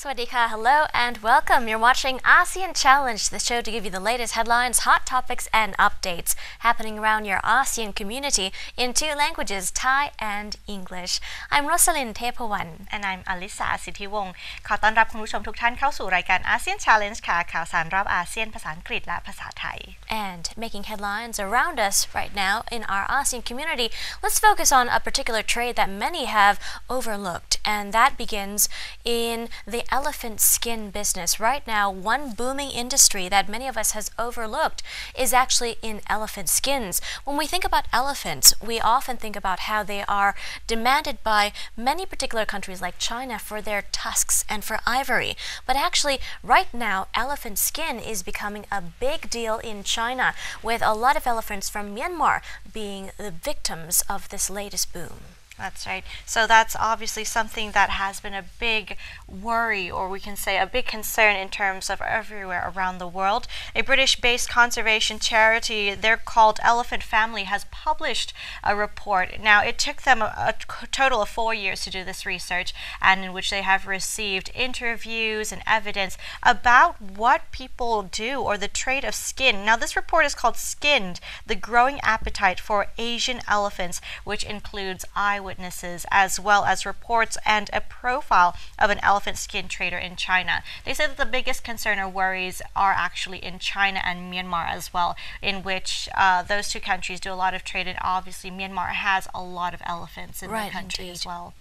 Swadika, hello and welcome. You're watching ASEAN Challenge, the show to give you the latest headlines, hot topics, and updates happening around your ASEAN community in two languages, Thai and English. I'm Rosalind Tepawan. And I'm Alisa สิทธิวงศ์ขอต้อนรับคุณผู้ชมทุกท่านเข้าสู่รายการ ASEAN Challenge ค่ะข่าวสารรอบอาเซียนภาษาอังกฤษและภาษาไทย And making headlines around us right now in our ASEAN community, let's focus on a particular trade that many have overlooked, and that begins in the elephant skin business. Right now, one booming industry that many of us has overlooked is actually in elephant skins. When we think about elephants, we often think about how they are demanded by many particular countries like China for their tusks and for ivory. But actually, right now, elephant skin is becoming a big deal in China, with a lot of elephants from Myanmar being the victims of this latest boom. That's right. So that's obviously something that has been a big worry, or we can say a big concern in terms of everywhere around the world. A British-based conservation charity, they're called Elephant Family, has published a report. Now, it took them a total of 4 years to do this research, and in which they have received interviews and evidence about what people do or the trade of skin. Now, this report is called Skinned, the Growing Appetite for Asian Elephants, which includes eyewitnesses as well as reports and a profile of an elephant skin trader in China. They say that the biggest concern or worries are actually in China and Myanmar as well, in which those two countries do a lot of trade, and obviously Myanmar has a lot of elephants in the country as well.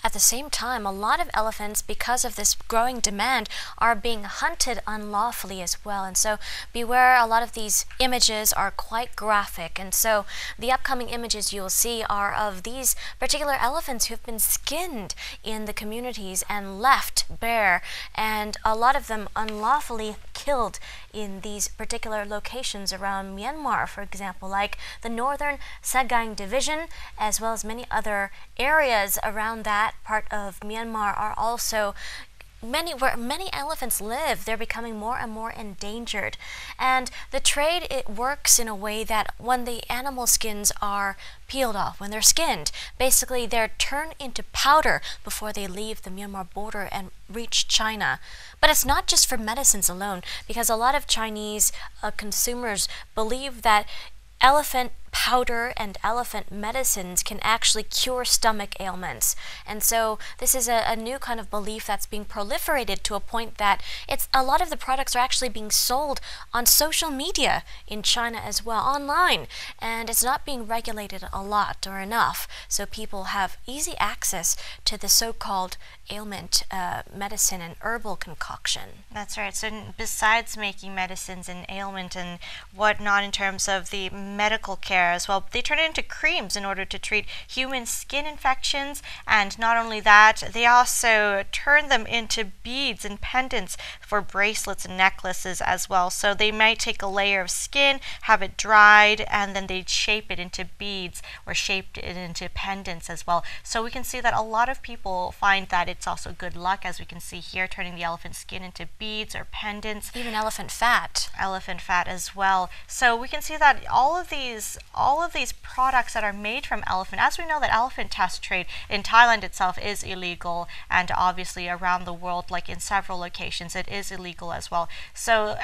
At the same time, a lot of elephants, because of this growing demand, are being hunted unlawfully as well. And so beware, a lot of these images are quite graphic. And so the upcoming images you'll see are of these particular elephants who've been skinned in the communities and left bare, and a lot of them unlawfully killed in these particular locations around Myanmar, for example, like the northern Sagaing division, as well as many other areas around that part of Myanmar are also where many elephants live. They're becoming more and more endangered. And the trade, it works in a way that when the animal skins are peeled off, when they're skinned, basically they're turned into powder before they leave the Myanmar border and reach China. But it's not just for medicines alone, because a lot of Chinese consumers believe that elephant powder and elephant medicines can actually cure stomach ailments. And so this is a new kind of belief that's being proliferated to a point that a lot of the products are actually being sold on social media in China as well, online, and it's not being regulated a lot or enough, so people have easy access to the so-called ailment medicine and herbal concoction. That's right. So besides making medicines and ailment and whatnot in terms of the medical care as well, they turn it into creams in order to treat human skin infections, and not only that, they also turn them into beads and pendants for bracelets and necklaces as well. So they might take a layer of skin, have it dried, and then they'd shape it into beads or shaped it into pendants as well. So we can see that a lot of people find that it's also good luck, as we can see here, turning the elephant skin into beads or pendants. Even elephant fat. Elephant fat as well. So we can see that all of these products that are made from elephant, as we know that elephant tusk trade in Thailand itself is illegal, and obviously around the world, like in several locations, it is illegal as well. So,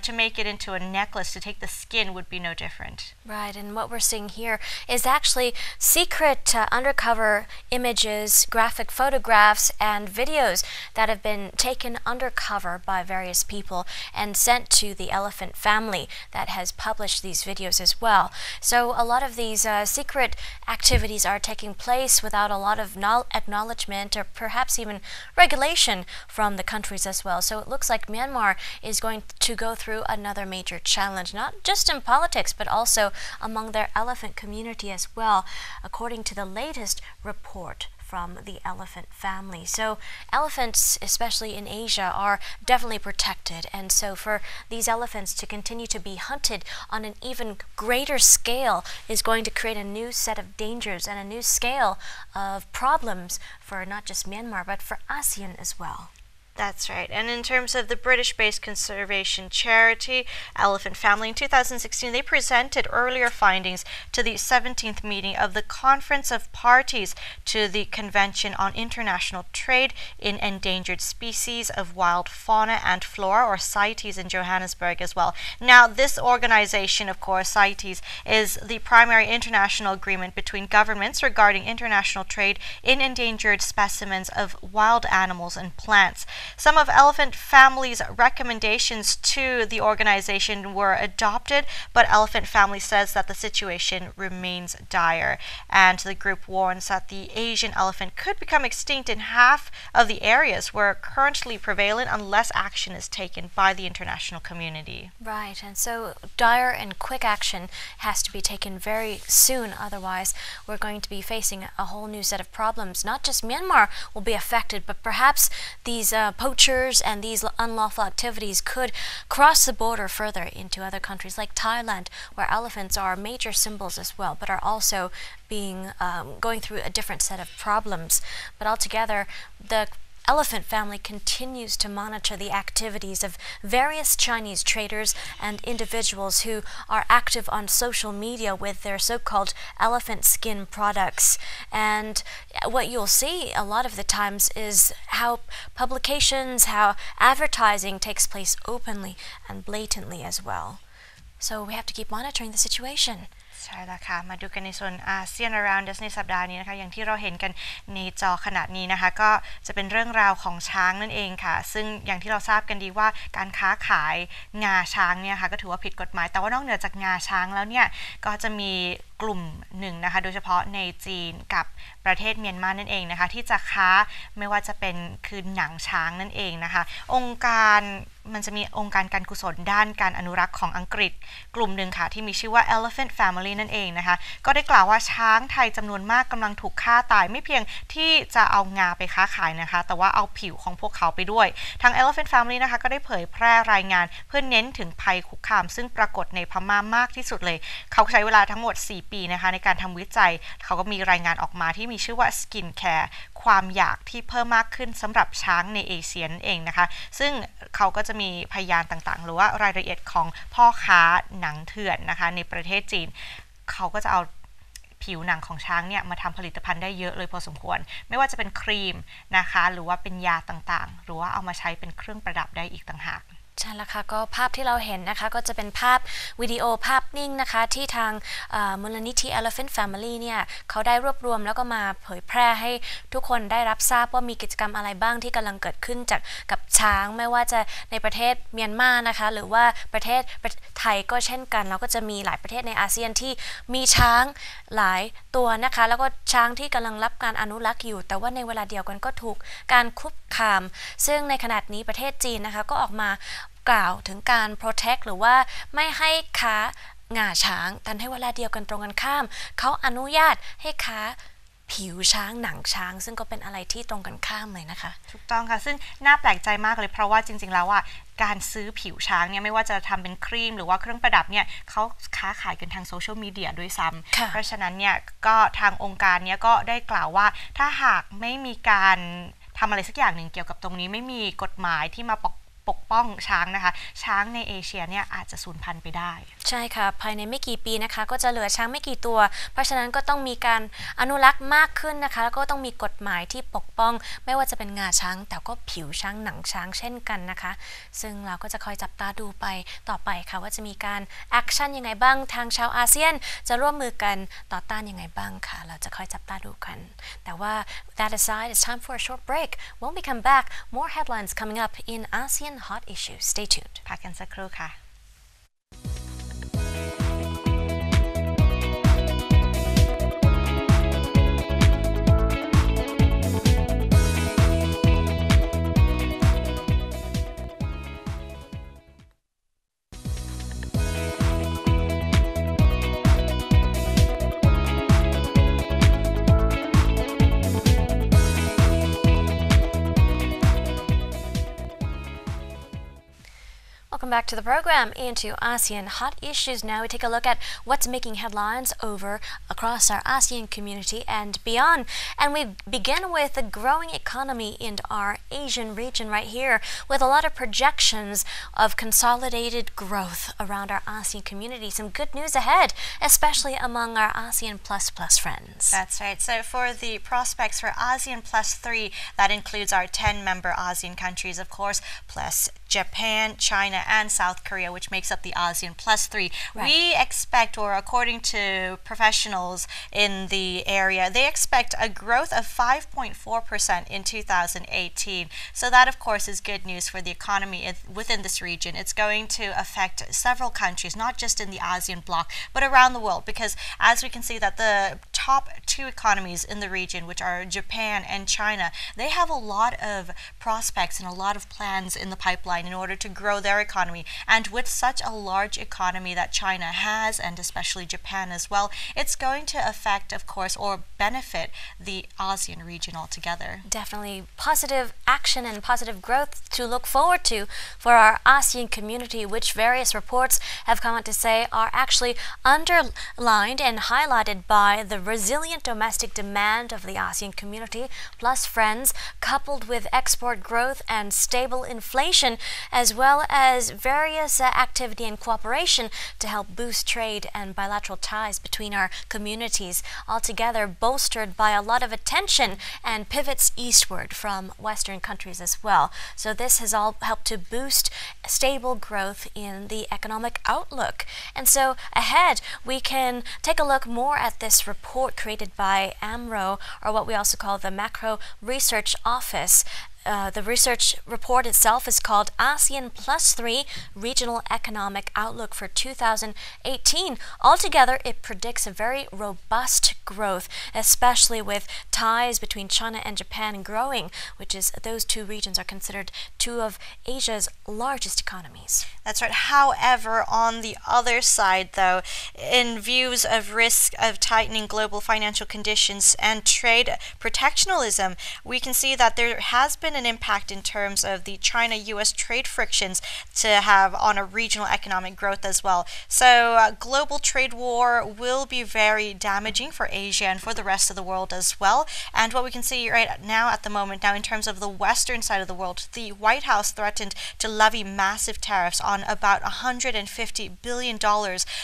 to make it into a necklace, to take the skin would be no different. Right, and what we're seeing here is actually secret undercover images, graphic photographs, and videos that have been taken undercover by various people and sent to the Elephant Family that has published these videos as well. So a lot of these secret activities are taking place without a lot of acknowledgement or perhaps even regulation from the countries as well. So it looks like Myanmar is going to go through another major challenge, not just in politics, but also among their elephant community as well, according to the latest report from the elephant family. So elephants, especially in Asia, are definitely protected, and so for these elephants to continue to be hunted on an even greater scale is going to create a new set of dangers and a new scale of problems for not just Myanmar but for ASEAN as well. That's right. And in terms of the British-based conservation charity Elephant Family, in 2016, they presented earlier findings to the 17th meeting of the Conference of Parties to the Convention on International Trade in Endangered Species of Wild Fauna and Flora, or CITES, in Johannesburg as well. Now, this organization, of course, CITES, is the primary international agreement between governments regarding international trade in endangered specimens of wild animals and plants. Some of Elephant Family's recommendations to the organization were adopted, but Elephant Family says that the situation remains dire. And the group warns that the Asian elephant could become extinct in half of the areas where currently prevalent unless action is taken by the international community. Right, and so dire and quick action has to be taken very soon, otherwise we're going to be facing a whole new set of problems. Not just Myanmar will be affected, but perhaps these poachers and these unlawful activities could cross the border further into other countries like Thailand, where elephants are major symbols as well, but are also being going through a different set of problems. But altogether, the Elephant Family continues to monitor the activities of various Chinese traders and individuals who are active on social media with their so-called elephant skin products. And what you'll see a lot of the times is how publications, how advertising takes place openly and blatantly as well. So we have to keep monitoring the situation. ใช่แล้วค่ะมาดูกันในส่วนอาเซียน Around Us ในสัปดาห์นี้นะคะอย่างที่เราเห็นกันในจอขณะนี้นะคะก็จะเป็นเรื่องราวของช้างนั่นเองค่ะซึ่งอย่างที่เราทราบกันดีว่าการค้าขายงาช้างเนี่ยค่ะก็ถือว่าผิดกฎหมายแต่ว่านอกเหนือจากงาช้างแล้วเนี่ยก็จะมีกลุ่มหนึ่งนะคะโดยเฉพาะในจีนกับประเทศเมียนมานั่นเองนะคะที่จะค้าไม่ว่าจะเป็นคือหนังช้างนั่นเองนะคะองค์การมันจะมีองค์การการกุศลด้านการอนุรักษ์ของอังกฤษกลุ่มหนึ่งค่ะที่มีชื่อว่า Elephant Family นั่นเองนะคะก็ได้กล่าวว่าช้างไทยจำนวนมากกำลังถูกฆ่าตายไม่เพียงที่จะเอางาไปค้าขายนะคะแต่ว่าเอาผิวของพวกเขาไปด้วยทาง Elephant Family นะคะก็ได้เผยแพร่รายงานเพื่อเน้นถึงภัยคุกคามซึ่งปรากฏในพม่ามากที่สุดเลยเขาใช้เวลาทั้งหมด4 ปีนะคะในการทำวิจัยเขาก็มีรายงานออกมาที่มีชื่อว่า Skin Care ความอยากที่เพิ่มมากขึ้นสำหรับช้างในเอเชียนั่นเองนะคะซึ่งเขาก็จะมีพยานต่างๆหรือว่ารายละเอียดของพ่อค้าหนังเถื่อนนะคะในประเทศจีนเขาก็จะเอาผิวหนังของช้างเนี่ยมาทำผลิตภัณฑ์ได้เยอะเลยพอสมควรไม่ว่าจะเป็นครีมนะคะหรือว่าเป็นยาต่างๆหรือว่าเอามาใช้เป็นเครื่องประดับได้อีกต่างหากใช่แล้วค่ะก็ภาพที่เราเห็นนะคะก็จะเป็นภาพวิดีโอภาพนิ่งนะคะที่ทางมูลนิธิ Elephant Family เนี่ยเขาได้รวบรวมแล้วก็มาเผยแพร่ให้ทุกคนได้รับทราบว่ามีกิจกรรมอะไรบ้างที่กำลังเกิดขึ้นกับช้างไม่ว่าจะในประเทศเมียนมานะคะหรือว่าประเทศไทยก็เช่นกันแล้วก็จะมีหลายประเทศในอาเซียนที่มีช้างหลายตัวนะคะแล้วก็ช้างที่กำลังรับการอนุรักษ์อยู่แต่ว่าในเวลาเดียวกันก็ถูกการคุกคามซึ่งในขณะนี้ประเทศจีนนะคะก็ออกมากล่าวถึงการ protect หรือว่าไม่ให้ค้างาช้างแต่ในเวลาเดียวกันตรงกันข้ามเขาอนุญาตให้ค้าผิวช้างหนังช้างซึ่งก็เป็นอะไรที่ตรงกันข้ามเลยนะคะถูกต้องค่ะซึ่งน่าแปลกใจมากเลยเพราะว่าจริงๆแล้วอ่ะการซื้อผิวช้างเนี่ยไม่ว่าจะทำเป็นครีมหรือว่าเครื่องประดับเนี่ยเขาค้าขายกันทางโซเชียลมีเดียด้วยซ้ำเพราะฉะนั้นเนี่ยก็ทางองค์การเนี่ยก็ได้กล่าวว่าถ้าหากไม่มีการทำอะไรสักอย่างหนึ่งเกี่ยวกับตรงนี้ไม่มีกฎหมายที่มาปกป้องช้างนะคะช้างในเอเชียเนี่ยอาจจะสูญพันธุ์ไปได้ใช่ค่ะภายในไม่กี่ปีนะคะก็จะเหลือช้างไม่กี่ตัวเพราะฉะนั้นก็ต้องมีการอนุรักษ์มากขึ้นนะคะแล้วก็ต้องมีกฎหมายที่ปกป้องไม่ว่าจะเป็นงาช้างแต่ก็ผิวช้างหนังช้างเช่นกันนะคะซึ่งเราก็จะคอยจับตาดูไปต่อไปค่ะว่าจะมีการแอคชั่นยังไงบ้างทางชาวอาเซียนจะร่วมมือกันต่อต้านยังไงบ้างค่ะเราจะคอยจับตาดูกันแต่ว่า that aside it's time for a short break when we come back more headlines coming up in ASEAN Hot Issues. Stay tuned. พักกันสักครู่ค่ะ Welcome back to the program into ASEAN hot issues. Now we take a look at what's making headlines over across our ASEAN community and beyond. And we begin with the growing economy in our Asian region right here with a lot of projections of consolidated growth around our ASEAN community. Some good news ahead, especially among our ASEAN Plus friends. That's right. So for the prospects for ASEAN Plus 3, that includes our 10-member ASEAN countries, of course, plus Japan, China, and South Korea, which makes up the ASEAN Plus 3. Right. We expect, or according to professionals in the area, they expect a growth of 5.4% in 2018. So that, of course, is good news for the economy within this region. It's going to affect several countries, not just in the ASEAN bloc, but around the world, because as we can see that the top two economies in the region, which are Japan and China, they have a lot of prospects and a lot of plans in the pipeline in order to grow their economy. And with such a large economy that China has, and especially Japan as well, it's going to affect, of course, or benefit the ASEAN region altogether. Definitely positive action and positive growth to look forward to for our ASEAN community, which various reports have come out to say are actually underlined and highlighted by the resilient domestic demand of the ASEAN community, plus friends, coupled with export growth and stable inflation, as well as various activity and cooperation to help boost trade and bilateral ties between our communities, altogether bolstered by a lot of attention and pivots eastward from Western countries as well. So this has all helped to boost stable growth in the economic outlook. And so ahead, we can take a look more at this report created by AMRO, or what we also call the Macro Research Office. The research report itself is called ASEAN Plus 3 Regional Economic Outlook for 2018. Altogether, it predicts a very robust growth, especially with ties between China and Japan growing, which is those two regions are considered two of Asia's largest economies. That's right. However, on the other side, though, in views of risk of tightening global financial conditions and trade protectionism, we can see that there has been an impact in terms of the China-US trade frictions to have on a regional economic growth as well. So global trade war will be very damaging for Asia and for the rest of the world as well. And what we can see right now at the moment, now in terms of the western side of the world, the White House threatened to levy massive tariffs on about $150 billion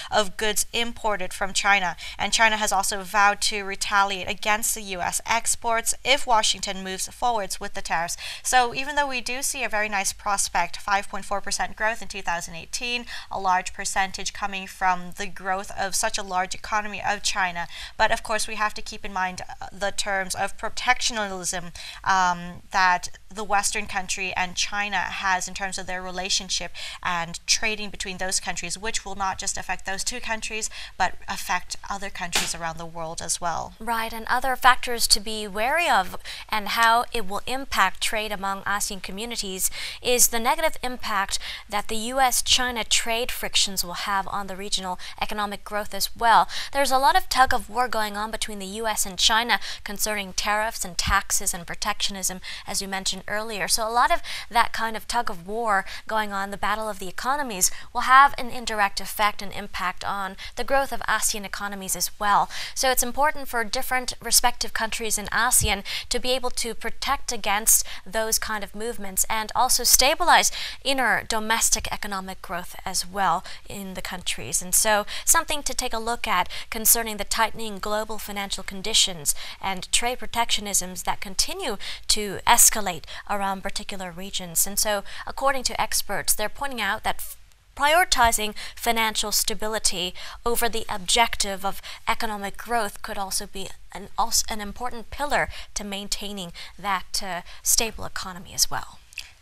of goods imported from China. And China has also vowed to retaliate against the US exports if Washington moves forwards with the tariffs. So even though we do see a very nice prospect, 5.4% growth in 2018, a large percentage coming from the growth of such a large economy of China, but of course we have to keep in mind the terms of protectionism that the Western country and China has in terms of their relationship and trading between those countries, which will not just affect those two countries, but affect other countries around the world as well. Right, and other factors to be wary of and how it will impact trade among ASEAN communities is the negative impact that the US-China trade frictions will have on the regional economic growth as well. There's a lot of tug of war going on between the US and China concerning tariffs and taxes and protectionism, as you mentioned earlier. So a lot of that kind of tug of war going on, the battle of the economies, will have an indirect effect and impact on the growth of ASEAN economies as well. So it's important for different respective countries in ASEAN to be able to protect against those kind of movements and also stabilize inner domestic economic growth as well in the countries. And so something to take a look at concerning the tightening global financial conditions and trade protectionisms that continue to escalate around particular regions. And so according to experts, they're pointing out that prioritizing financial stability over the objective of economic growth could also be an important pillar to maintaining that stable economy as well.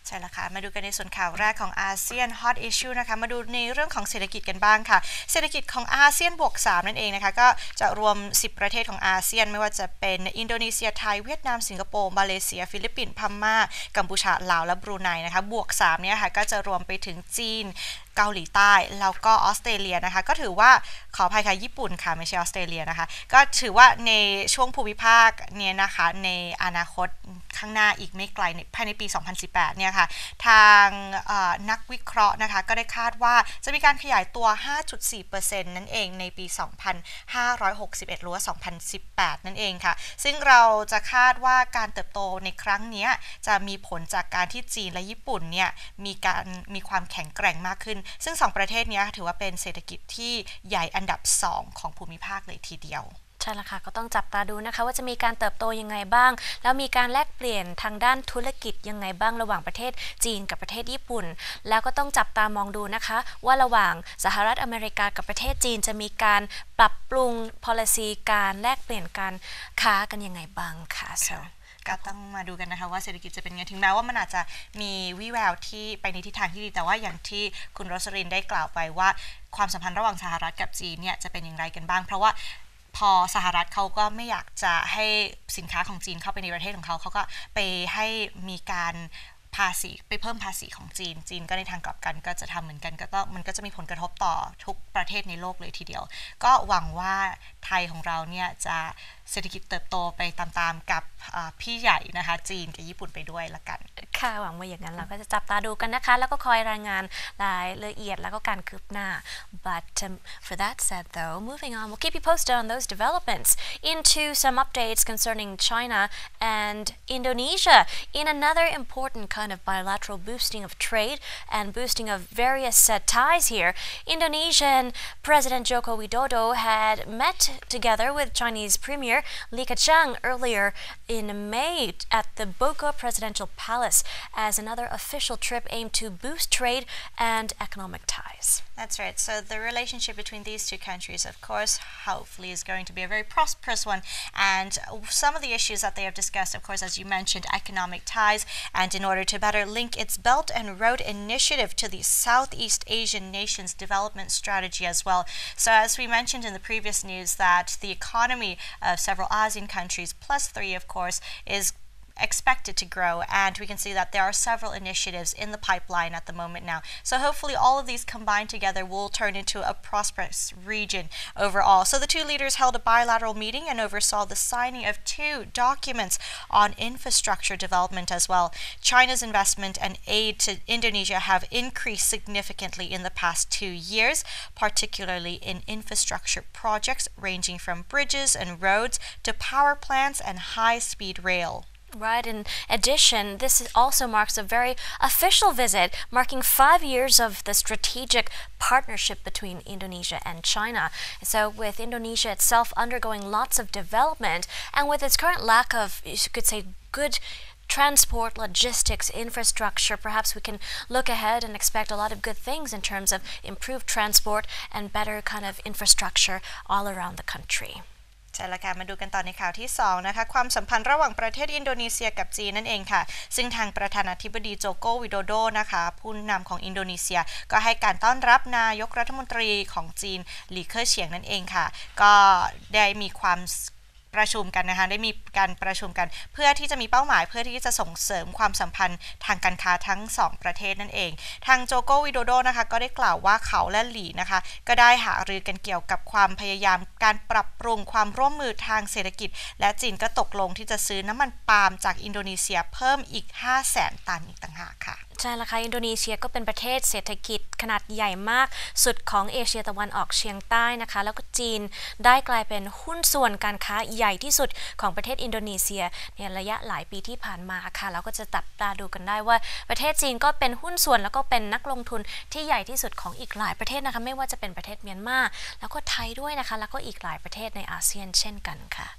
ใช่แล้วค่ะมาดูกันในส่วนข่าวแรกของอาเซียน Hot Issue นะคะมาดูในเรื่องของเศรษฐกิจกันบ้างค่ะเศรษฐกิจของอาเซียนบวก3นั่นเองนะคะก็จะรวม10ประเทศของอาเซียนไม่ว่าจะเป็นอินโดนีเซียไทยเวียดนามสิงคโปร์มาเลเซียฟิลิปปินส์พม่ากัมพูชาลาวและบรูไนนะคะบวก3เนี่ยค่ะก็จะรวมไปถึงจีน เกาหลีใต้แล้วก็ออสเตรเลียนะคะก็ถือว่าขออภัยค่ะญี่ปุ่นค่ะไม่ใช่ออสเตรเลียนะคะก็ถือว่าในช่วงภูมิภาคเนี่ยนะคะในอนาคตข้างหน้าอีกไม่ไกลภายในปี 2018 เนี่ยค่ะทางนักวิเคราะห์นะคะก็ได้คาดว่าจะมีการขยายตัว 5.4% นั่นเองในปี 2561 หรือว่า 2018 นั่นเองค่ะซึ่งเราจะคาดว่าการเติบโตในครั้งนี้จะมีผลจากการที่จีนและญี่ปุ่นเนี่ยมีความแข็งแกร่งมากขึ้นซึ่ง2ประเทศนี้ถือว่าเป็นเศรษฐกิจที่ใหญ่อันดับ2ของภูมิภาคเลยทีเดียวใช่แล้วค่ะก็ต้องจับตาดูนะคะว่าจะมีการเติบโตยังไงบ้างแล้วมีการแลกเปลี่ยนทางด้านธุรกิจยังไงบ้างระหว่างประเทศจีนกับประเทศญี่ปุ่นแล้วก็ต้องจับตามองดูนะคะว่าระหว่างสหรัฐอเมริกากับประเทศจีนจะมีการปรับปรุง policy การแลกเปลี่ยนการค้ากันยังไงบ้างค่ะก็ต้องมาดูกันนะคะว่าเศรษฐกิจจะเป็นไงถึงแม้ว่ามันอาจจะมีวี่แววที่ไปในทิศทางที่ดีแต่ว่าอย่างที่คุณโรสลินได้กล่าวไปว่าความสัมพันธ์ระหว่างสหรัฐกับจีนเนี่ยจะเป็นอย่างไรกันบ้างเพราะว่าพอสหรัฐเขาก็ไม่อยากจะให้สินค้าของจีนเข้าไปในประเทศของเขาก็ไปให้มีการภาษีไปเพิ่มภาษีของจีนก็ในทางกลับกันก็จะทำเหมือนกันมันก็จะมีผลกระทบต่อทุกประเทศในโลกเลยทีเดียวก็หวังว่าไทยของเราเนี่ยจะเศรษฐกิจเติบโตไปตามๆกับพี่ใหญ่นะคะจีนกับญี่ปุ่นไปด้วยละกันค่ะหวังว่าอย่างนั้นเราก็จะจับตาดูกันนะคะแล้วก็คอยรายงานรายละเอียดแล้วก็การคืบหน้า but for that said though moving on we'll keep you posted on those developments into some updates concerning China and Indonesia in another important kind of bilateral boosting of trade and boosting of various ties here. Indonesian President Joko Widodo had met together with Chinese Premier Li Keqiang earlier in May at the Bogor Presidential Palace as another official trip aimed to boost trade and economic ties. That's right. So the relationship between these two countries, of course, hopefully is going to be a very prosperous one. And some of the issues that they have discussed, of course, as you mentioned, economic ties, and in order to better link its Belt and Road Initiative to the Southeast Asian nations development strategy as well. So as we mentioned in the previous news that the economy of several ASEAN countries, plus 3 of course, is expected to grow, and we can see that there are several initiatives in the pipeline at the moment now. So hopefully all of these combined together will turn into a prosperous region overall. So the two leaders held a bilateral meeting and oversaw the signing of 2 documents on infrastructure development as well. China's investment and aid to Indonesia have increased significantly in the past 2 years, particularly in infrastructure projects ranging from bridges and roads to power plants and high-speed rail. Right. In addition, this also marks a very official visit, marking 5 years of the strategic partnership between Indonesia and China. So with Indonesia itself undergoing lots of development and with its current lack of, you could say, good transport, logistics, infrastructure, perhaps we can look ahead and expect a lot of good things in terms of improved transport and better kind of infrastructure all around the country.ใช่แล้วค่ะมาดูกันต่อในข่าวที่2นะคะความสัมพันธ์ระหว่างประเทศอินโดนีเซียกับจีนนั่นเองค่ะซึ่งทางประธานาธิบดีโจโกวิโดโดนะคะผู้นำของอินโดนีเซียก็ให้การต้อนรับนายกรัฐมนตรีของจีนหลี่เค่อเฉียงนั่นเองค่ะก็ได้มีความประชุมกันนะคะได้มีการประชุมกันเพื่อที่จะมีเป้าหมายเพื่อที่จะส่งเสริมความสัมพันธ์ทางการค้าทั้ง2ประเทศนั่นเองทางโจโกวิโดโดนะคะก็ได้กล่าวว่าเขาและหลี่นะคะก็ได้หารือกันเกี่ยวกับความพยายามการปรับปรุงความร่วมมือทางเศรษฐกิจและจีนก็ตกลงที่จะซื้อน้ำมันปาล์มจากอินโดนีเซียเพิ่มอีก 500,000 ตันอีกต่างหากค่ะใช่แล้วค่ะอินโดนีเซียก็เป็นประเทศเศรษฐกิจขนาดใหญ่มากสุดของเอเชียตะวันออกเฉียงใต้นะคะแล้วก็จีนได้กลายเป็นหุ้นส่วนการค้าใหญ่ที่สุดของประเทศอินโดนีเซียในระยะหลายปีที่ผ่านมาค่ะแล้วก็จะจับตาดูกันได้ว่าประเทศจีนก็เป็นหุ้นส่วนแล้วก็เป็นนักลงทุนที่ใหญ่ที่สุดของอีกหลายประเทศนะคะไม่ว่าจะเป็นประเทศเมียนมาแล้วก็ไทยด้วยนะคะแล้วก็อีกหลายประเทศในอาเซียนเช่นกันค่ะ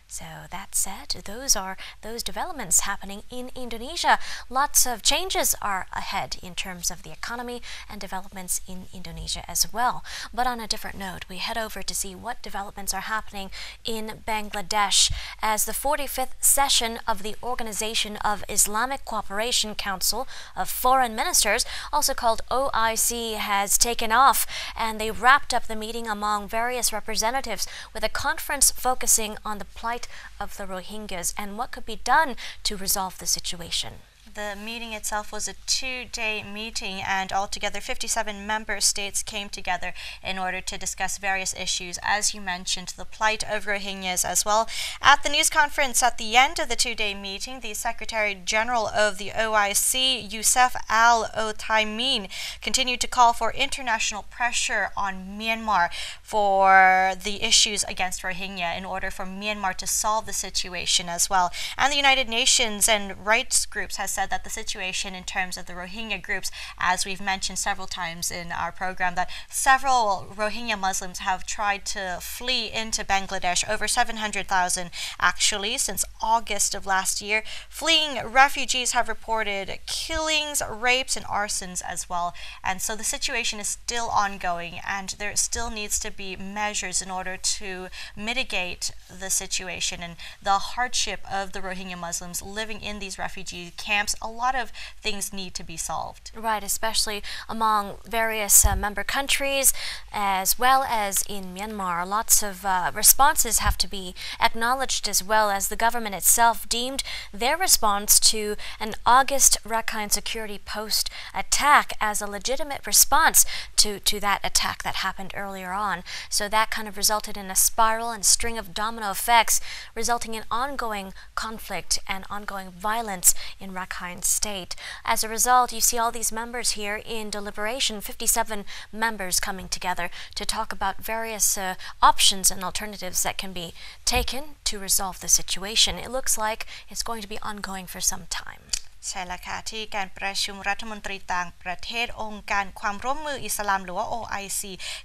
So that said, those are those developments happening in Indonesia. Lots of changes are ahead in terms of the economy and developments in Indonesia as well. But on a different note, we head over to see what developments are happening in Bangladesh as the 45th session of the Organization of Islamic Cooperation Council of Foreign Ministers, also called OIC, has taken off, and they wrapped up the meeting among various representatives with a conference focusing on the plight of the Rohingyas and what could be done to resolve the situation. The meeting itself was a 2-day meeting, and altogether 57 member states came together in order to discuss various issues, as you mentioned, the plight of Rohingyas as well. At the news conference at the end of the 2-day meeting, the Secretary General of the OIC, Youssef Al-Othaymin, continued to call for international pressure on Myanmar for the issues against Rohingya in order for Myanmar to solve the situation as well. And the United Nations and rights groups has said that the situation in terms of the Rohingya groups, as we've mentioned several times in our program, that several Rohingya Muslims have tried to flee into Bangladesh, over 700,000 actually since August of last year. Fleeing refugees have reported killings, rapes, and arsons as well. And so the situation is still ongoing, and there still needs to be measures in order to mitigate the situation and the hardship of the Rohingya Muslims living in these refugee camps. A lot of things need to be solved. Right, especially among various member countries as well as in Myanmar. Lots of responses have to be acknowledged, as well as the government itself deemed their response to an August Rakhine Security Post attack as a legitimate response to that attack that happened earlier on. So that kind of resulted in a spiral and string of domino effects, resulting in ongoing conflict and ongoing violence in Rakhine State. As a result, you see all these members here in deliberation, 57 members coming together to talk about various options and alternatives that can be taken to resolve the situation. It looks like it's going to be ongoing for some time. ใช่แล้วค่ะที่การประชุมรัฐมนตรีต่างประเทศองค์การความร่วมมืออิสลามหรือว่า OIC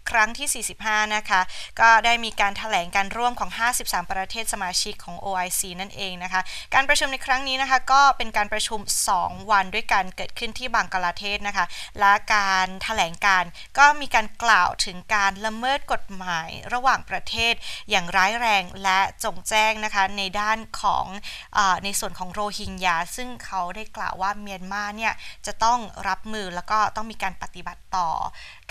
ครั้งที่45นะคะก็ได้มีการแถลงการร่วมของ53ประเทศสมาชิกของ OIC นั่นเองนะคะการประชุมในครั้งนี้นะคะก็เป็นการประชุม2วันด้วยกันเกิดขึ้นที่บังกลาเทศนะคะและการแถลงการก็มีการกล่าวถึงการละเมิดกฎหมายระหว่างประเทศอย่างร้ายแรงและจงแจ้งนะคะในด้านของในส่วนของโรฮิงญาซึ่งเขาได้กล่าวว่าเมียนมาเนี่ยจะต้องรับมือแล้วก็ต้องมีการปฏิบัติต่อ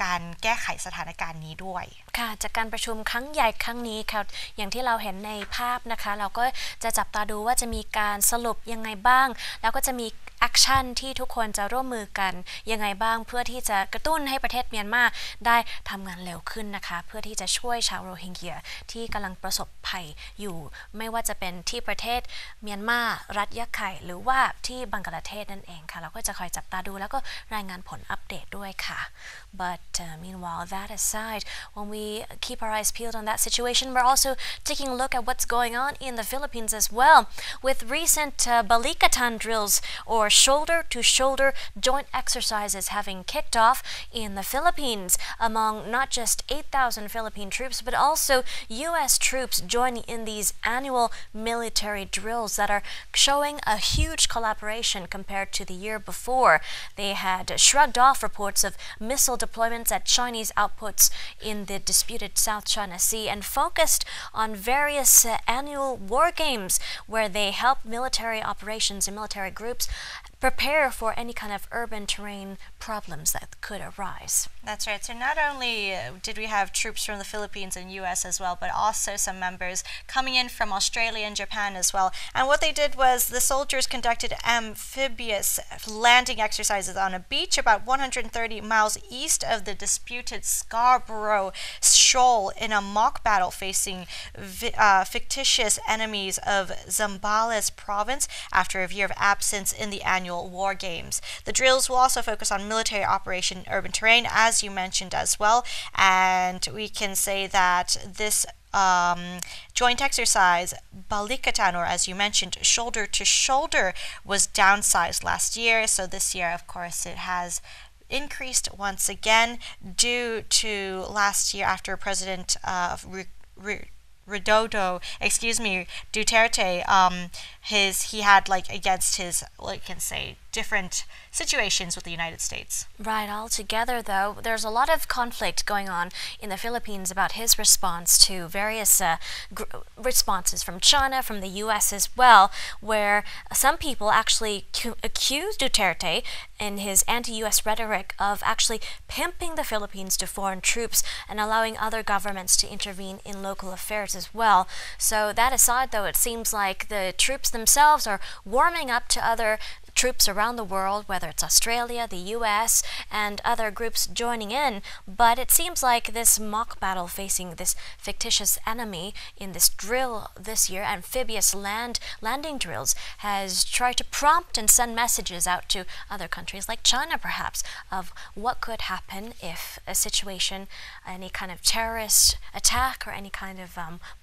การแก้ไขสถานการณ์นี้ด้วยค่ะจากการประชุมครั้งใหญ่ครั้งนี้ค่ะอย่างที่เราเห็นในภาพนะคะเราก็จะจับตาดูว่าจะมีการสรุปยังไงบ้างแล้วก็จะมีแอคชั่นที่ทุกคนจะร่วมมือกันยังไงบ้างเพื่อที่จะกระตุ้นให้ประเทศเมียนมาได้ทำงานเร็วขึ้นนะคะเพื่อที่จะช่วยชาวโรฮิงญาที่กำลังประสบภัยอยู่ไม่ว่าจะเป็นที่ประเทศเมียนมารัฐยะไข่หรือว่าที่บังกลาเทศนั่นเองค่ะเราก็จะคอยจับตาดูแล้วก็รายงานผลอัปเดตด้วยค่ะ but meanwhile that aside when we keep our eyes peeled on that situation we're also taking a look at what's going on in the Philippines as well with recent balikatan drills or shoulder-to-shoulder joint exercises having kicked off in the Philippines among not just 8,000 Philippine troops but also U.S. troops joining in these annual military drills that are showing a huge collaboration compared to the year before. They had shrugged off reports of missile deployments at Chinese outputs in the disputed South China Sea and focused on various annual war games where they help military operations and military groups prepare for any kind of urban terrain problems that could arise. That's right. So not only did we have troops from the Philippines and US as well, but also some members coming in from Australia and Japan as well. And what they did was the soldiers conducted amphibious landing exercises on a beach about 130 miles east of the disputed Scarborough Shoal in a mock battle facing fictitious enemies of Zambales province after a year of absence in the annual war games. The drills will also focus on military operation urban terrain, as you mentioned as well, and we can say that this joint exercise, Balikatan, or as you mentioned, shoulder to shoulder, was downsized last year. So this year, of course, it has increased once again due to last year after President Duterte, he had against his, different situations with the United States. Right, altogether though, there's a lot of conflict going on in the Philippines about his response to various responses from China, from the US as well, where some people actually accuse Duterte in his anti-US rhetoric of actually pimping the Philippines to foreign troops and allowing other governments to intervene in local affairs as well. So that aside though, it seems like the troops themselves are warming up to other troops around the world, whether it's Australia, the US, and other groups joining in, but it seems like this mock battle facing this fictitious enemy in this drill this year, amphibious landing drills, has tried to prompt and send messages out to other countries like China perhaps of what could happen if a situation, any kind of terrorist attack or any kind of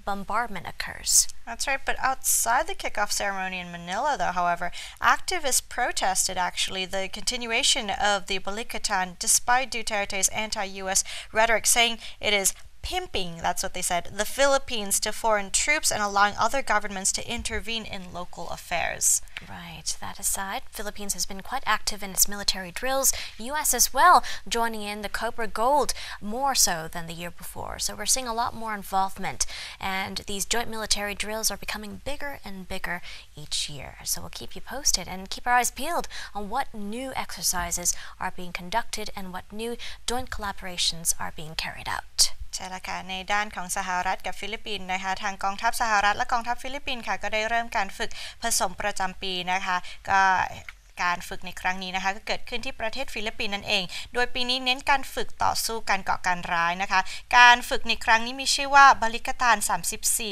bombardment occurs. That's right, but outside the kickoff ceremony in Manila, though, however, activists protested actually the continuation of the Balikatan despite Duterte's anti-US rhetoric, saying it is pimping, that's what they said, the Philippines to foreign troops and allowing other governments to intervene in local affairs. Right. That aside, Philippines has been quite active in its military drills. U.S. as well, joining in the Cobra Gold more so than the year before. So we're seeing a lot more involvement, and these joint military drills are becoming bigger and bigger each year. So we'll keep you posted and keep our eyes peeled on what new exercises are being conducted and what new joint collaborations are being carried out. ใช่แล้วค่ะในด้านของสหรัฐกับฟิลิปปินส์นะคะทางกองทัพสหรัฐและกองทัพฟิลิปปินส์ค่ะก็ได้เริ่มการฝึกผสมประจำปีนะคะก็การฝึกในครั้งนี้นะคะก็เกิดขึ้นที่ประเทศฟิลิปปินส์นั่นเองโดยปีนี้เน้นการฝึกต่อสู้การก่อการร้ายนะคะการฝึกในครั้งนี้มีชื่อว่าบาลิกตาน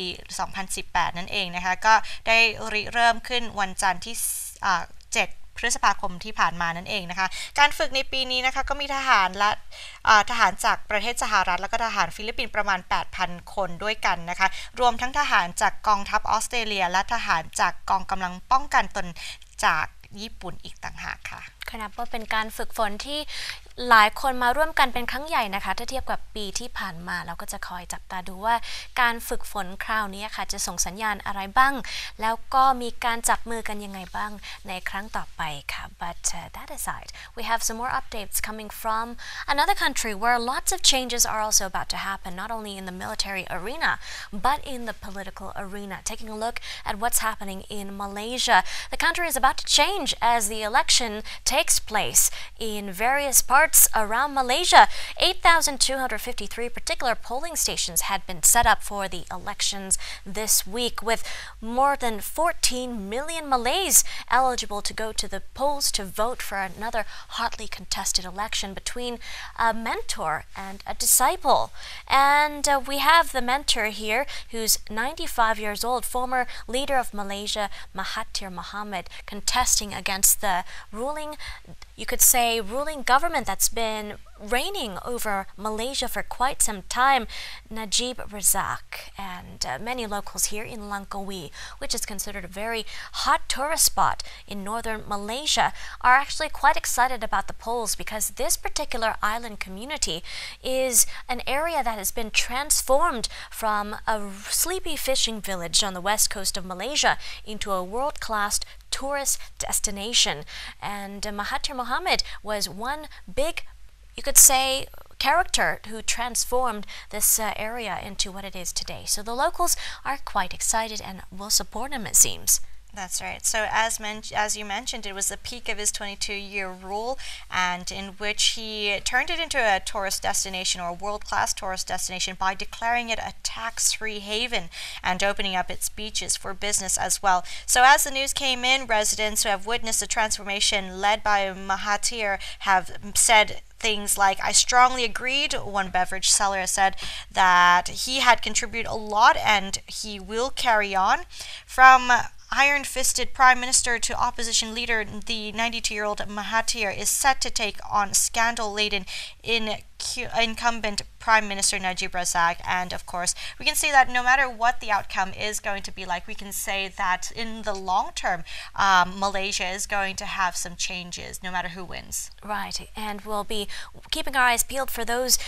34 2018นั่นเองนะคะก็ได้ริเริ่มขึ้นวันจันทร์ที่7พฤษภาคมที่ผ่านมานั่นเองนะคะการฝึกในปีนี้นะคะก็มีทหารและทหารจากประเทศสหรัฐแล้วก็ทหารฟิลิปปินส์ประมาณ 8,000 คนด้วยกันนะคะรวมทั้งทหารจากกองทัพออสเตรเลียและทหารจากกองกำลังป้องกันตนจากญี่ปุ่นอีกต่างหากค่ะนับว่าเป็นการฝึกฝนที่หลายคนมาร่วมกันเป็นครั้งใหญ่นะคะถ้าเทียบกับปีที่ผ่านมาเราก็จะคอยจับตาดูว่าการฝึกฝนคราวนี้ค่ะจะส่งสัญญาณอะไรบ้างแล้วก็มีการจับมือกันยังไงบ้างในครั้งต่อไปค่ะ but that aside we have some more updates coming from another country where lots of changes are also about to happen not only in the military arena but in the political arena taking a look at what's happening in Malaysia the country is about to change as the election takes place in various parts around Malaysia. 8,253 particular polling stations had been set up for the elections this week, with more than 14 million Malays eligible to go to the polls to vote for another hotly contested election between a mentor and a disciple. And we have the mentor here, who's 95 years old, former leader of Malaysia, Mahathir Mohamad, contesting against the ruling government that's been reigning over Malaysia for quite some time, Najib Razak, and many locals here in Langkawi, which is considered a very hot tourist spot in northern Malaysia, are actually quite excited about the polls because this particular island community is an area that has been transformed from a sleepy fishing village on the west coast of Malaysia into a world-class tourist destination. And Mahathir Mohamad was one big, you could say, character who transformed this area into what it is today. So the locals are quite excited and will support him, it seems. That's right. So as you mentioned, it was the peak of his 22-year rule, and in which he turned it into a tourist destination or a world-class tourist destination by declaring it a tax-free haven and opening up its beaches for business as well. So as the news came in, residents who have witnessed the transformation led by Mahathir have said things like, I strongly agreed. One beverage seller has said that he had contributed a lot and he will carry on. From iron-fisted prime minister to opposition leader, the 92-year-old Mahathir is set to take on scandal-laden incumbent Prime Minister Najib Razak. And of course, we can see that no matter what the outcome is going to be like, we can say that in the long term, Malaysia is going to have some changes no matter who wins. Right, and we'll be keeping our eyes peeled for those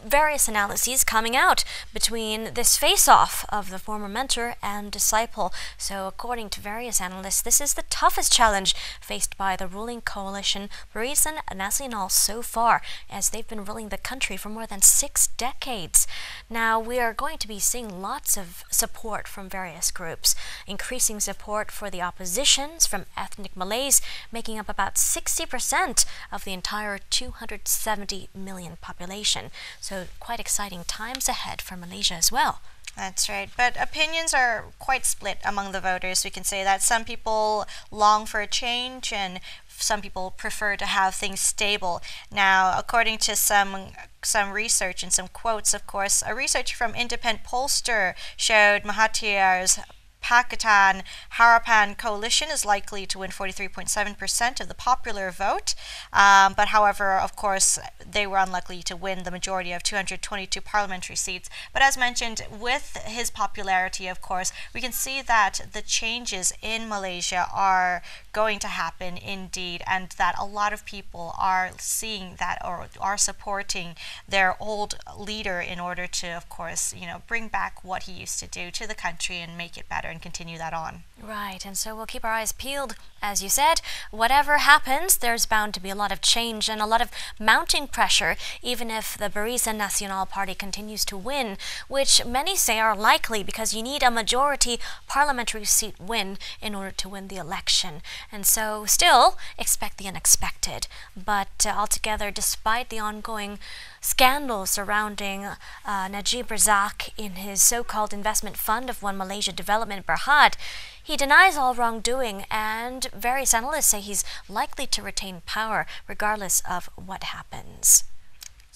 various analyses coming out between this face-off of the former mentor and disciple. So according to various analysts, this is the toughest challenge faced by the ruling coalition Barisan Nasional so far, as they've been ruling the country for more than 6 decades. Now we are going to be seeing lots of support from various groups, increasing support for the oppositions from ethnic Malays, making up about 60% of the entire 270 million population. So quite exciting times ahead for Malaysia as well. That's right. But opinions are quite split among the voters. We can say that some people long for a change and some people prefer to have things stable. Now, according to some research and some quotes, of course, a research from independent pollster showed Mahathir's Pakatan Harapan coalition is likely to win 43.7% of the popular vote. But however, of course, they were unlikely to win the majority of 222 parliamentary seats. But as mentioned, with his popularity, of course, we can see that the changes in Malaysia are going to happen indeed, and that a lot of people are seeing that or are supporting their old leader in order to, of course, bring back what he used to do to the country and make it better and continue that on. Right, and so we'll keep our eyes peeled. As you said, whatever happens, there's bound to be a lot of change and a lot of mounting pressure, even if the Barisan Nasional Party continues to win, which many say are likely because you need a majority parliamentary seat win in order to win the election. And so still expect the unexpected. But altogether, despite the ongoing scandal surrounding Najib Razak in his so-called investment fund of One Malaysia Development Berhad, he denies all wrongdoing, and various analysts say he's likely to retain power regardless of what happens.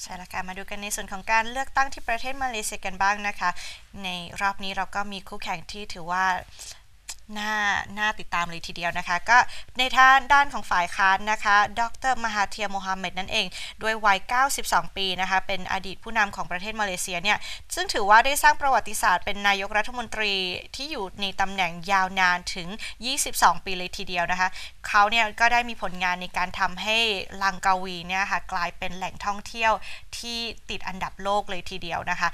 ใช่แล้วค่ะมาดูกันในส่วนของการเลือกตั้งที่ประเทศมาเลเซียกันบ้างนะคะในรอบนี้เราก็มีคู่แข่งที่ถือว่าน่าติดตามเลยทีเดียวนะคะก็ในด้านของฝ่ายค้านนะคะดร.มหาเทียร์โมฮัมเหม็ดนั่นเองด้วยวัย92 ปีนะคะเป็นอดีตผู้นำของประเทศมาเลเซียเนี่ยซึ่งถือว่าได้สร้างประวัติศาสตร์เป็นนายกรัฐมนตรีที่อยู่ในตำแหน่งยาวนานถึง22 ปีเลยทีเดียวนะคะเขาเนี่ยก็ได้มีผลงานในการทำให้ลังกาวีเนี่ยค่ะกลายเป็นแหล่งท่องเที่ยวที่ติดอันดับโลกเลยทีเดียวนะคะ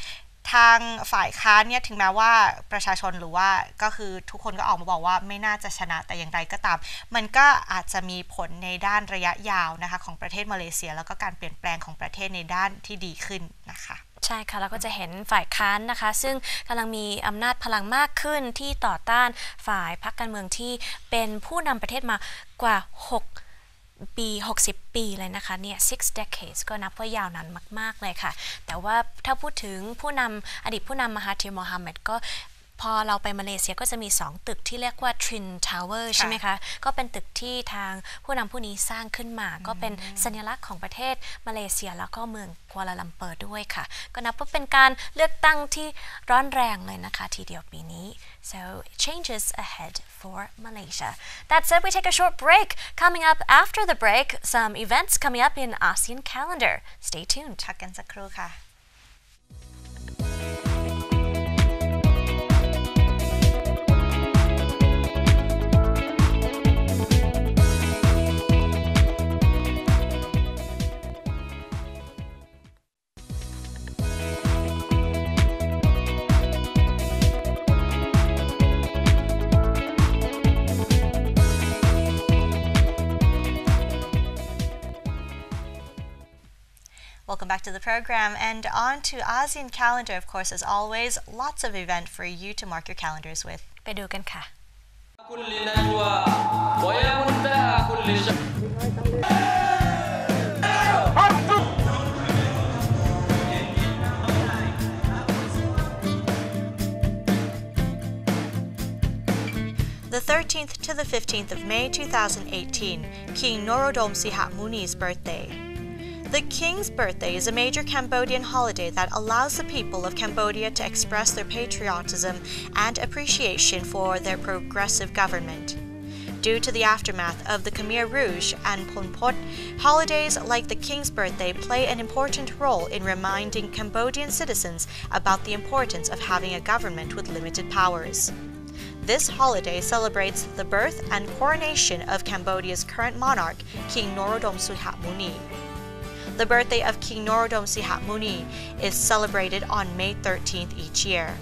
ทางฝ่ายค้านเนี่ยถึงแม้ว่าประชาชนหรือว่าก็คือทุกคนก็ออกมาบอกว่าไม่น่าจะชนะแต่อย่างไรก็ตามมันก็อาจจะมีผลในด้านระยะยาวนะคะของประเทศมาเลเซียแล้วก็การเปลี่ยนแปลงของประเทศในด้านที่ดีขึ้นนะคะใช่ค่ะแล้วก็จะเห็นฝ่ายค้านนะคะซึ่งกำลังมีอำนาจพลังมากขึ้นที่ต่อต้านฝ่ายพรรคการเมืองที่เป็นผู้นำประเทศมากว่า60 ปีเลยนะคะเนี่ย6 decades ก็นับว่ายาวนานมากๆเลยค่ะแต่ว่าถ้าพูดถึงอดีตผู้นำมหาธีรโมฮัมเหม็ดก็พอเราไปมาเลเซียก็จะมี2ตึกที่เรียกว่า Twin Tower ใช่ไหมคะก็เป็นตึกที่ทางผู้นำผู้นี้สร้างขึ้นมาก็เป็นสัญลักษณ์ของประเทศมาเลเซียแล้วก็เมืองกัวลาลัมเปอร์ด้วยค่ะก็นับว่าเป็นการเลือกตั้งที่ร้อนแรงเลยนะคะทีเดียวปีนี้ so changes ahead for Malaysia. That said, we take a short break. Coming up after the break, some events coming up in ASEAN calendar. Stay tuned. พักกันสักครู่ค่ะWelcome back to the program and on to ASEAN calendar. Of course, as always, lots of event for you to mark your calendars with. ไปดูกันค่ะ The 13th to the 15th of May 2018, King Norodom Sihamoni's birthday. The King's birthday is a major Cambodian holiday that allows the people of Cambodia to express their patriotism and appreciation for their progressive government. Due to the aftermath of the Khmer Rouge and Pol Pot, holidays like the King's birthday play an important role in reminding Cambodian citizens about the importance of having a government with limited powers. This holiday celebrates the birth and coronation of Cambodia's current monarch, King Norodom Sihamoni. The birthday of King Norodom Sihamoni is celebrated on May 13th each year.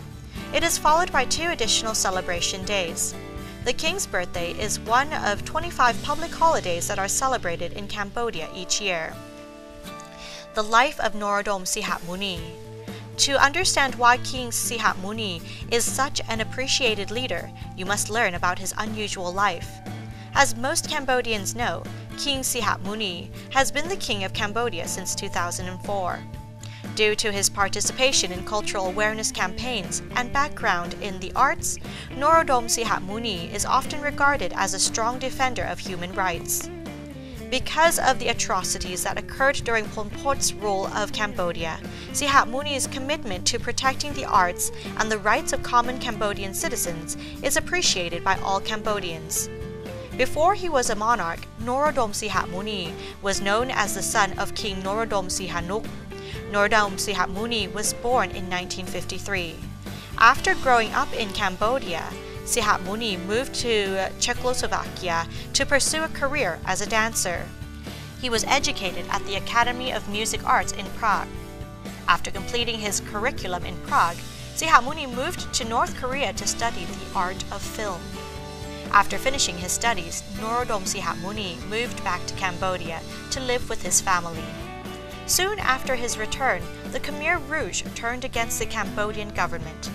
It is followed by 2 additional celebration days. The King's birthday is one of 25 public holidays that are celebrated in Cambodia each year. The life of Norodom Sihamoni. To understand why King Sihamoni is such an appreciated leader, you must learn about his unusual life. As most Cambodians know, King Sihamoni has been the king of Cambodia since 2004. Due to his participation in cultural awareness campaigns and background in the arts, Norodom Sihamuni is often regarded as a strong defender of human rights. Because of the atrocities that occurred during Pol Pot's rule of Cambodia, Sihamuni's commitment to protecting the arts and the rights of common Cambodian citizens is appreciated by all Cambodians. Before he was a monarch, Norodom Sihamuni was known as the son of King Norodom Sihanouk. Norodom Sihamuni was born in 1953. After growing up in Cambodia, Sihamuni moved to Czechoslovakia to pursue a career as a dancer. He was educated at the Academy of Music Arts in Prague. After completing his curriculum in Prague, Sihamuni moved to North Korea to study the art of film. After finishing his studies, Norodom Sihamuni moved back to Cambodia to live with his family. Soon after his return, the Khmer Rouge turned against the Cambodian government.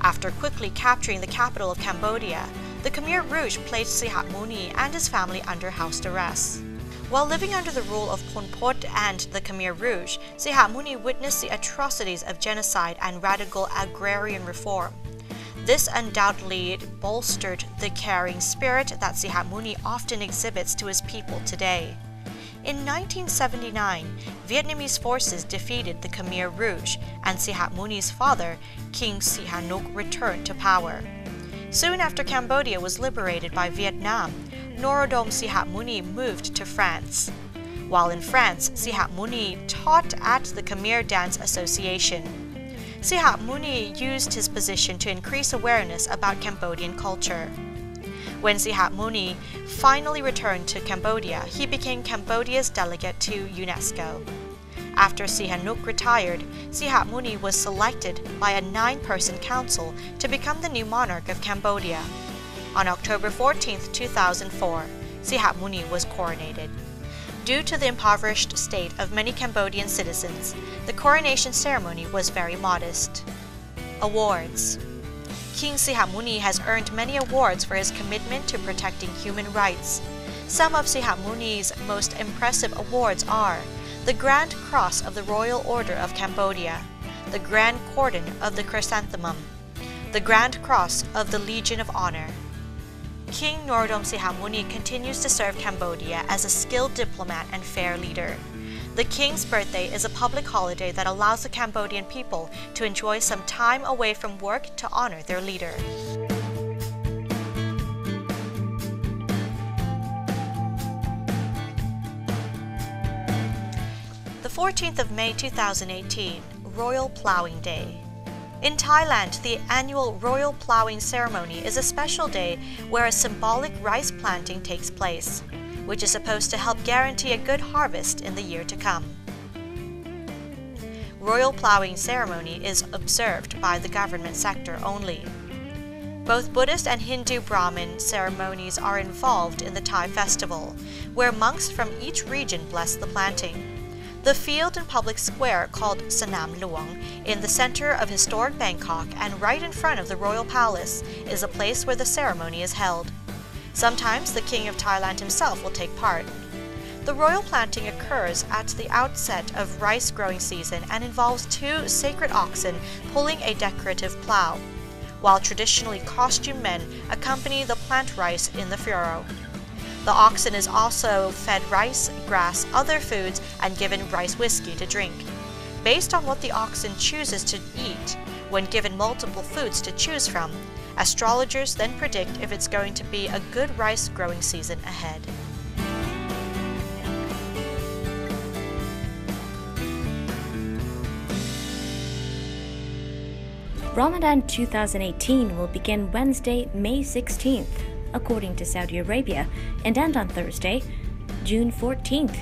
After quickly capturing the capital of Cambodia, the Khmer Rouge placed Sihamuni and his family under house arrest. While living under the rule of Pol Pot and the Khmer Rouge, Sihamuni witnessed the atrocities of genocide and radical agrarian reform. This undoubtedly bolstered the caring spirit that Sihamuni often exhibits to his people today. In 1979, Vietnamese forces defeated the Khmer Rouge, and Sihamuni's father, King Sihanouk, returned to power. Soon after Cambodia was liberated by Vietnam, Norodom Sihamuni moved to France. While in France, Sihamuni taught at the Khmer Dance Association. Sihamuni used his position to increase awareness about Cambodian culture. When Sihamuni finally returned to Cambodia, he became Cambodia's delegate to UNESCO. After Sihanouk retired, Sihamuni was selected by a 9-person council to become the new monarch of Cambodia. On October 14, 2004, Sihamuni was coronated. Due to the impoverished state of many Cambodian citizens, the coronation ceremony was very modest. Awards. King Sihamuni has earned many awards for his commitment to protecting human rights. Some of Sihamuni's most impressive awards are the Grand Cross of the Royal Order of Cambodia, the Grand Cordon of the Chrysanthemum, the Grand Cross of the Legion of Honor. King Norodom Sihamuni continues to serve Cambodia as a skilled diplomat and fair leader. The king's birthday is a public holiday that allows the Cambodian people to enjoy some time away from work to honor their leader. The 14th of May 2018, Royal Plowing Day. In Thailand, the annual Royal Plowing Ceremony is a special day where a symbolic rice planting takes place, which is supposed to help guarantee a good harvest in the year to come. Royal Plowing Ceremony is observed by the government sector only. Both Buddhist and Hindu Brahmin ceremonies are involved in the Thai festival, where monks from each region bless the planting. The field and public square called Sanam Luang, in the center of historic Bangkok and right in front of the royal palace, is a place where the ceremony is held. Sometimes the King of Thailand himself will take part. The royal planting occurs at the outset of rice growing season and involves 2 sacred oxen pulling a decorative plow, while traditionally costumed men accompany the plant rice in the furrow. The oxen is also fed rice, grass, other foods, and given rice whiskey to drink. Based on what the oxen chooses to eat, when given multiple foods to choose from, astrologers then predict if it's going to be a good rice growing season ahead. Ramadan 2018 will begin Wednesday, May 16th, according to Saudi Arabia, and end on Thursday, June 14th.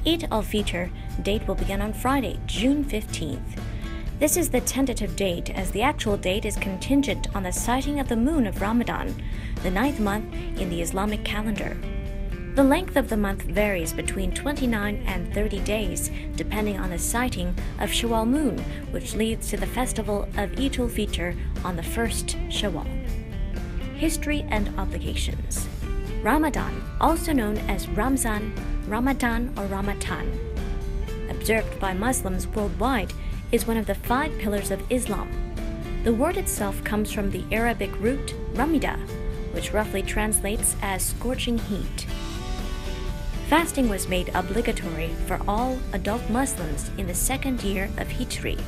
Eid al-Fitr date will begin on Friday, June 15th. This is the tentative date, as the actual date is contingent on the sighting of the moon of Ramadan, the 9th month in the Islamic calendar. The length of the month varies between 29 and 30 days, depending on the sighting of Shawwal moon, which leads to the festival of Eid al-Fitr on the 1st Shawwal. History and obligations. Ramadan, also known as Ramzan, Ramadan, or Ramatan, observed by Muslims worldwide, is one of the 5 pillars of Islam. The word itself comes from the Arabic root ramida, which roughly translates as scorching heat. Fasting was made obligatory for all adult Muslims in the 2nd year of Hijri,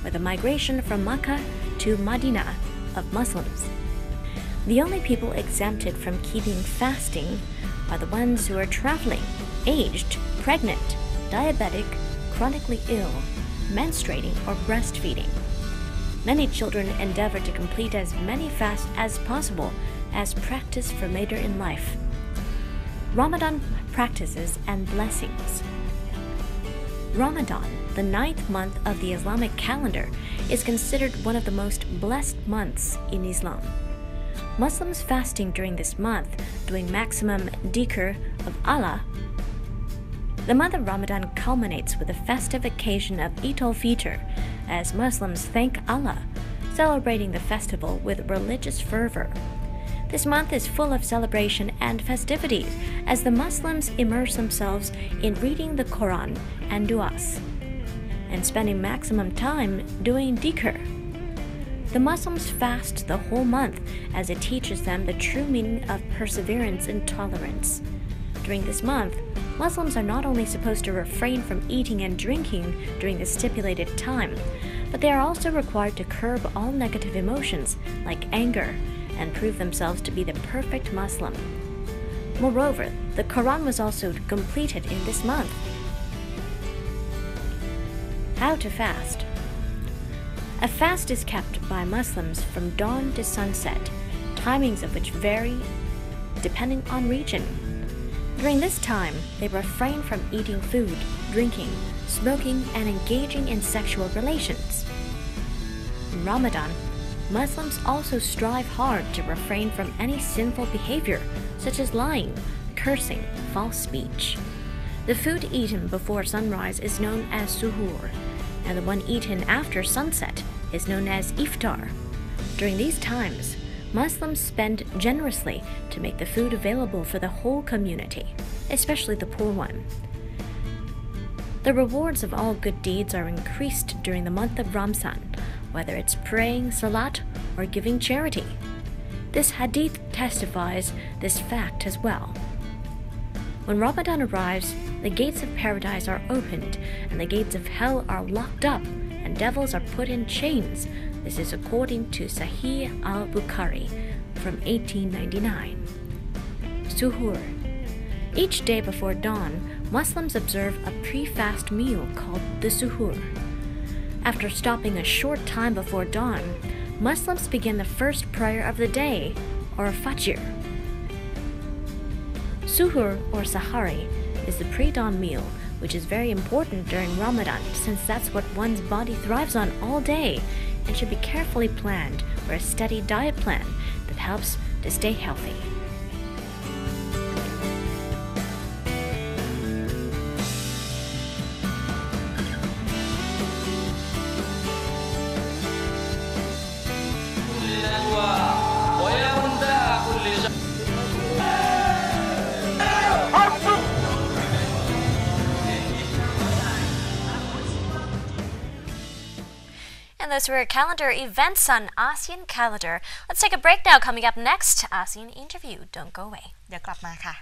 with the migration from Makkah to Medina of Muslims. The only people exempted from keeping fasting are the ones who are traveling, aged, pregnant, diabetic, chronically ill, menstruating, or breastfeeding. Many children endeavor to complete as many fasts as possible as practice for later in life. Ramadan practices and blessings. Ramadan, the 9th month of the Islamic calendar, is considered one of the most blessed months in Islam. Muslims fasting during this month, doing maximum dhikr of Allah. The month of Ramadan culminates with the festive occasion of Eid al-Fitr, as Muslims thank Allah, celebrating the festival with religious fervor. This month is full of celebration and festivities as the Muslims immerse themselves in reading the Quran and du'as, and spending maximum time doing dhikr. The Muslims fast the whole month as it teaches them the true meaning of perseverance and tolerance. During this month, Muslims are not only supposed to refrain from eating and drinking during the stipulated time, but they are also required to curb all negative emotions like anger and prove themselves to be the perfect Muslim. Moreover, the Quran was also completed in this month. How to fast. A fast is kept by Muslims from dawn to sunset, timings of which vary depending on region. During this time, they refrain from eating food, drinking, smoking, and engaging in sexual relations. In Ramadan, Muslims also strive hard to refrain from any sinful behavior, such as lying, cursing, false speech. The food eaten before sunrise is known as suhoor, and the one eaten after sunset is known as iftar. During these times, Muslims spend generously to make the food available for the whole community, especially the poor one. The rewards of all good deeds are increased during the month of Ramzan, whether it's praying salat or giving charity. This hadith testifies this fact as well. When Ramadan arrives, the gates of paradise are opened and the gates of hell are locked up and devils are put in chains. This is according to Sahih al-Bukhari from 1899. Suhoor. Each day before dawn, Muslims observe a pre-fast meal called the suhoor. After stopping a short time before dawn, Muslims begin the first prayer of the day, or Fajr. Suhoor, or Sahari, is the pre-dawn meal, which is very important during Ramadan since that's what one's body thrives on all day and should be carefully planned for a steady diet plan that helps to stay healthy. And those were calendar events on ASEAN Calendar. Let's take a break now. Coming up next, ASEAN Interview. Don't go away. เดี๋ยวกลับมาค่ะ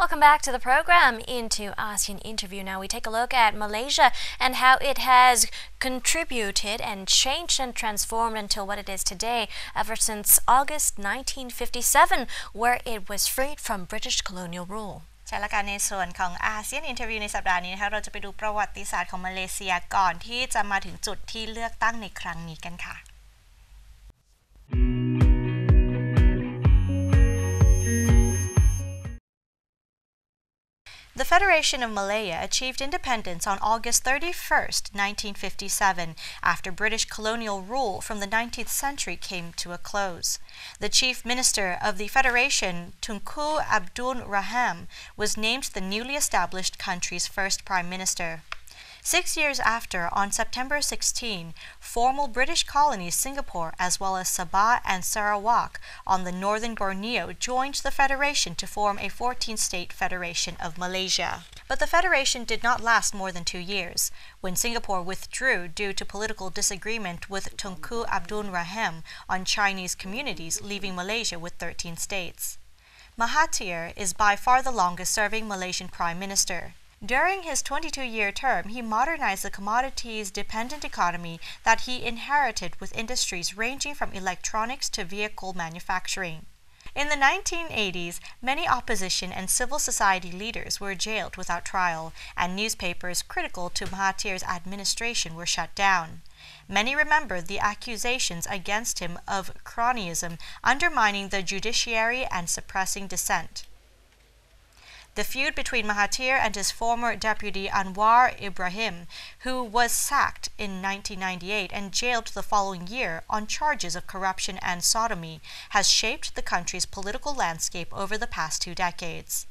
Welcome back to the program. Into ASEAN Interview now. We take a look at Malaysia and how it has contributed and changed and transformed until what it is today ever since August 1957, where it was freed from British colonial rule. ใช่แล้วกันในส่วนของอาเซียนอินเทอร์วิวในสัปดาห์นี้นะคะเราจะไปดูประวัติศาสตร์ของมาเลเซียก่อนที่จะมาถึงจุดที่เลือกตั้งในครั้งนี้กันค่ะ The Federation of Malaya achieved independence on August 31st, 1957, after British colonial rule from the 19th century came to a close. The chief minister of the Federation, Tunku Abdul Rahman, was named the newly established country's first prime minister. 6 years after, on September 16, former British colonies Singapore as well as Sabah and Sarawak on the northern Borneo joined the federation to form a 14-state federation of Malaysia. But the federation did not last more than 2 years, when Singapore withdrew due to political disagreement with Tunku Abdul Rahman on Chinese communities, leaving Malaysia with 13 states. Mahathir is by far the longest-serving Malaysian prime minister. During his 22-year term, he modernized the commodities-dependent economy that he inherited with industries ranging from electronics to vehicle manufacturing. In the 1980s, many opposition and civil society leaders were jailed without trial, and newspapers critical to Mahathir's administration were shut down. Many remember the accusations against him of cronyism, undermining the judiciary and suppressing dissent. The feud between Mahathir and his former deputy Anwar Ibrahim, who was sacked in 1998 and jailed the following year on charges of corruption and sodomy, has shaped the country's political landscape over the past 2 decades.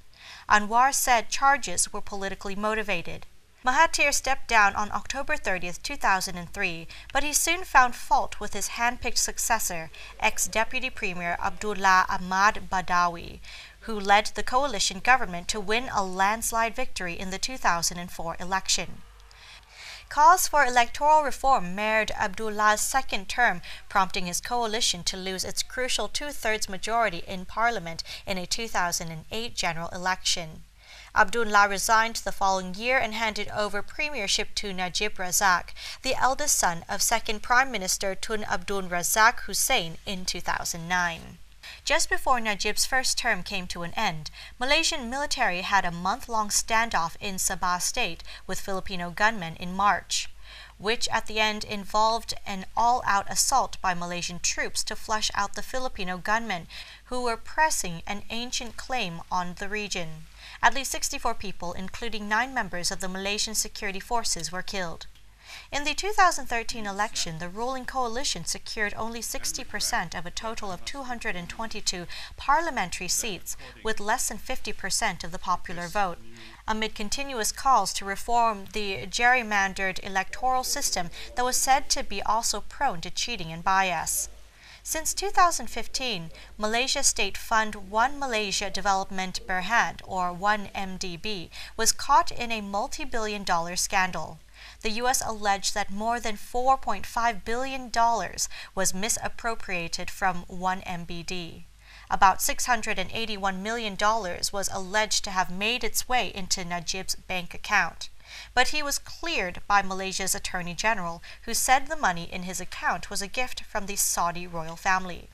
Anwar said charges were politically motivated. Mahathir stepped down on October 30, 2003, but he soon found fault with his hand-picked successor, ex-deputy premier Abdullah Ahmad Badawi, who led the coalition government to win a landslide victory in the 2004 election. Calls for electoral reform marred Abdullah's second term, prompting his coalition to lose its crucial 2/3 majority in parliament in a 2008 general election. Abdullah resigned the following year and handed over premiership to Najib Razak, the eldest son of second Prime Minister Tun Abdul Razak Hussein, in 2009. Just before Najib's first term came to an end, Malaysian military had a month-long standoff in Sabah State with Filipino gunmen in March, which at the end involved an all-out assault by Malaysian troops to flush out the Filipino gunmen who were pressing an ancient claim on the region. At least 64 people, including 9 members of the Malaysian security forces, were killed. In the 2013 election, the ruling coalition secured only 60% of a total of 222 parliamentary seats, with less than 50% of the popular vote, amid continuous calls to reform the gerrymandered electoral system that was said to be also prone to cheating and bias. Since 2015, Malaysia State Fund One Malaysia Development Berhad, or 1MDB, was caught in a multi-billion-dollar scandal. The U.S. alleged that more than $4.5 billion was misappropriated from 1MBD. About $681 million was alleged to have made its way into Najib's bank account. But he was cleared by Malaysia's Attorney General, who said the money in his account was a gift from the Saudi royal family.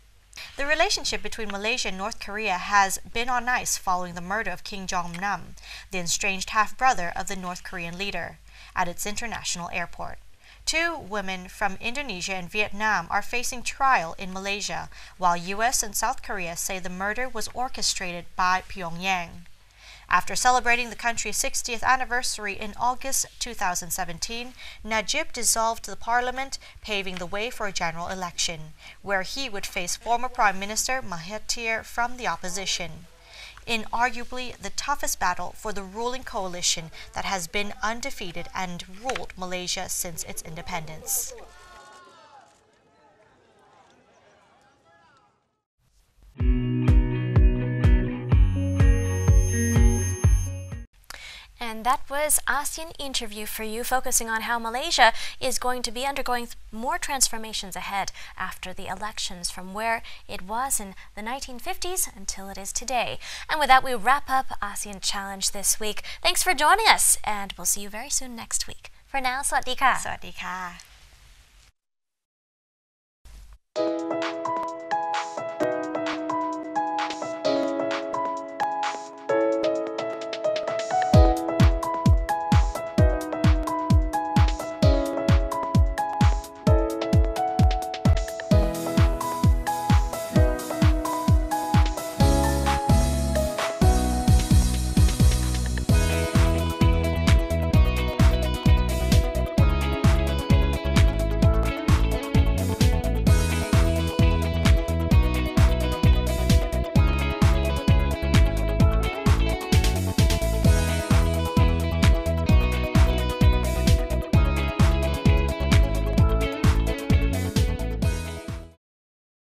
The relationship between Malaysia and North Korea has been on ice following the murder of Kim Jong-nam, the estranged half-brother of the North Korean leader, at its international airport. 2 women from Indonesia and Vietnam are facing trial in Malaysia, while U.S. and South Korea say the murder was orchestrated by Pyongyang. After celebrating the country's 60th anniversary in August 2017, Najib dissolved the parliament, paving the way for a general election, where he would face former Prime Minister Mahathir from the opposition, in arguably the toughest battle for the ruling coalition that has been undefeated and ruled Malaysia since its independence. And that was ASEAN interview for you, focusing on how Malaysia is going to be undergoing more transformations ahead after the elections, from where it was in the 1950s until it is today. And with that, we wrap up ASEAN Challenge this week. Thanks for joining us, and we'll see you very soon next week. For now, สวัสดีค่ะ สวัสดีค่ะ